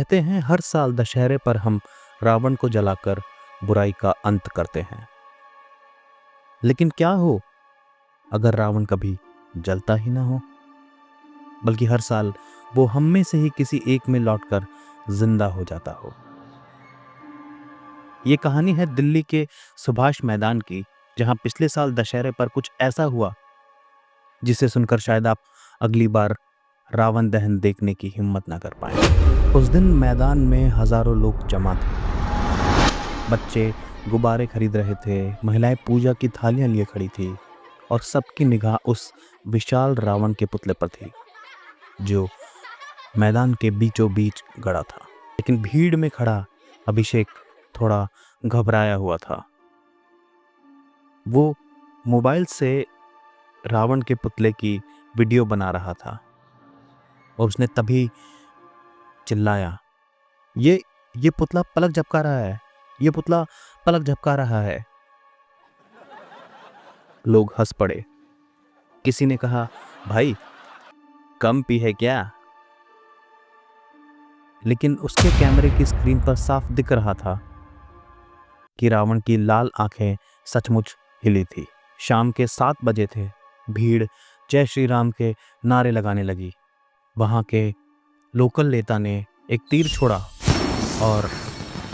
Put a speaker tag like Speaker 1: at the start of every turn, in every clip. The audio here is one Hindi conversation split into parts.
Speaker 1: कहते हैं हर साल दशहरे पर हम रावण को जलाकर बुराई का अंत करते हैं। लेकिन क्या हो अगर रावण कभी जलता ही ना हो, बल्कि हर साल वो हम में से ही किसी एक में लौटकर जिंदा हो जाता हो। ये कहानी है दिल्ली के सुभाष मैदान की, जहां पिछले साल दशहरे पर कुछ ऐसा हुआ जिसे सुनकर शायद आप अगली बार रावण दहन देखने की हिम्मत ना कर पाए। उस दिन मैदान में हजारों लोग जमा थे। बच्चे गुब्बारे खरीद रहे थे, महिलाएं पूजा की थालियां लिए खड़ी थी और सबकी निगाह उस विशाल रावण के पुतले पर थी जो मैदान के बीचों बीच गड़ा था। लेकिन भीड़ में खड़ा अभिषेक थोड़ा घबराया हुआ था। वो मोबाइल से रावण के पुतले की वीडियो बना रहा था और उसने तभी चिल्लाया, ये पुतला पलक झपका रहा है, ये पुतला पलक झपका रहा है। लोग हंस पड़े। किसी ने कहा, भाई कम पी है क्या? लेकिन उसके कैमरे की स्क्रीन पर साफ दिख रहा था कि रावण की लाल आंखें सचमुच हिली थी। शाम के 7 बजे थे। भीड़ जय श्री राम के नारे लगाने लगी। वहां के लोकल नेता ने एक तीर छोड़ा और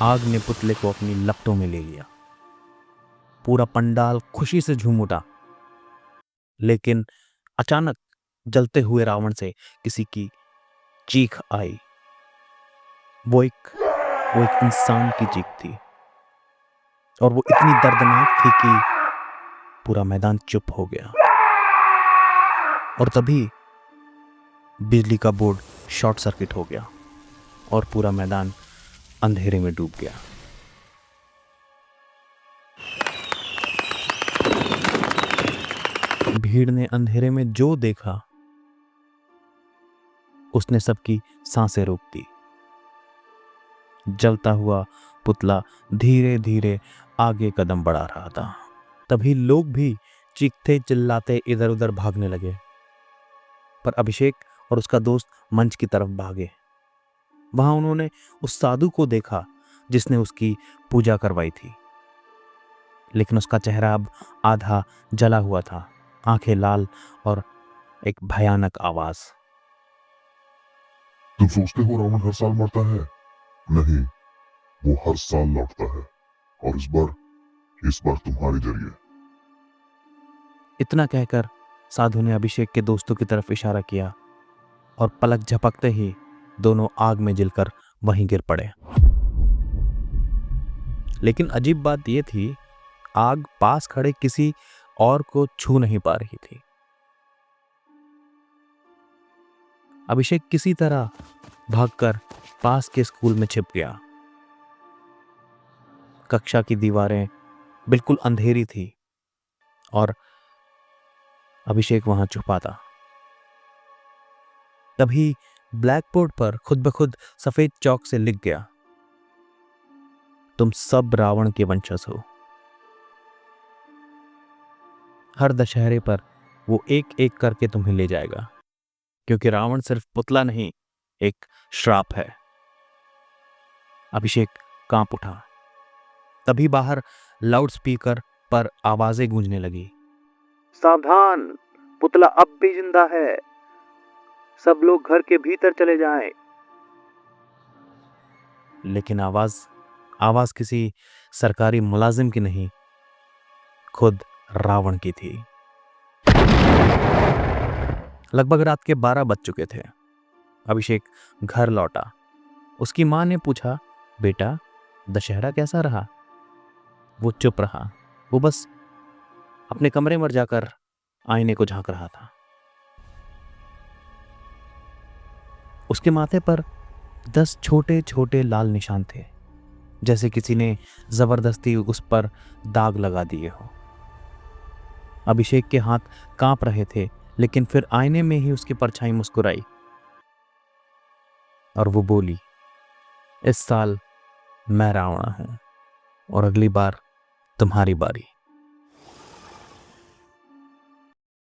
Speaker 1: आग ने पुतले को अपनी लपटों में ले लिया। पूरा पंडाल खुशी से झूम उठा। लेकिन अचानक जलते हुए रावण से किसी की चीख आई। वो एक इंसान की चीख थी और वो इतनी दर्दनाक थी कि पूरा मैदान चुप हो गया। और तभी बिजली का बोर्ड शॉर्ट सर्किट हो गया और पूरा मैदान अंधेरे में डूब गया। भीड़ ने अंधेरे में जो देखा उसने सबकी सांसें रोक दी। जलता हुआ पुतला धीरे धीरे आगे कदम बढ़ा रहा था। तभी लोग भी चीखते चिल्लाते इधर उधर भागने लगे, पर अभिषेक और उसका दोस्त मंच की तरफ भागे। वहां उन्होंने उस साधु को देखा जिसने उसकी पूजा करवाई थी, लेकिन उसका चेहरा अब आधा जला हुआ था, आंखें लाल और एक भयानक आवाज।
Speaker 2: तुम सोचते हो रावण हर साल मरता है? नहीं, वो हर साल लौटता है, और इस बार तुम्हारे जरिए।
Speaker 1: इतना कहकर साधु ने अभिषेक के दोस्तों की तरफ इशारा किया और पलक झपकते ही दोनों आग में जलकर वहीं गिर पड़े। लेकिन अजीब बात यह थी, आग पास खड़े किसी और को छू नहीं पा रही थी। अभिषेक किसी तरह भागकर पास के स्कूल में छिप गया। कक्षा की दीवारें बिल्कुल अंधेरी थी और अभिषेक वहां छुपा था। तभी ब्लैक बोर्ड पर खुद ब खुद सफेद चौक से लिख गया, तुम सब रावण के वंशज हो। हर दशहरे पर वो एक एक करके तुम्हें ले जाएगा, क्योंकि रावण सिर्फ पुतला नहीं, एक श्राप है। अभिषेक कांप उठा। तभी बाहर लाउडस्पीकर पर आवाजें गूंजने लगी, सावधान, पुतला अब भी जिंदा है, सब लोग घर के भीतर चले जाएं। लेकिन आवाज किसी सरकारी मुलाजिम की नहीं, खुद रावण की थी। लगभग रात के 12 बज चुके थे। अभिषेक घर लौटा। उसकी मां ने पूछा, बेटा दशहरा कैसा रहा? वो चुप रहा। वो बस अपने कमरे में जाकर आईने को झांक रहा था। उसके माथे पर 10 छोटे छोटे लाल निशान थे, जैसे किसी ने जबरदस्ती उस पर दाग लगा दिए हो। अभिषेक के हाथ कांप रहे थे, लेकिन फिर आईने में ही उसकी परछाई मुस्कुराई और वो बोली, इस साल मैं रावण हूं और अगली बार तुम्हारी बारी।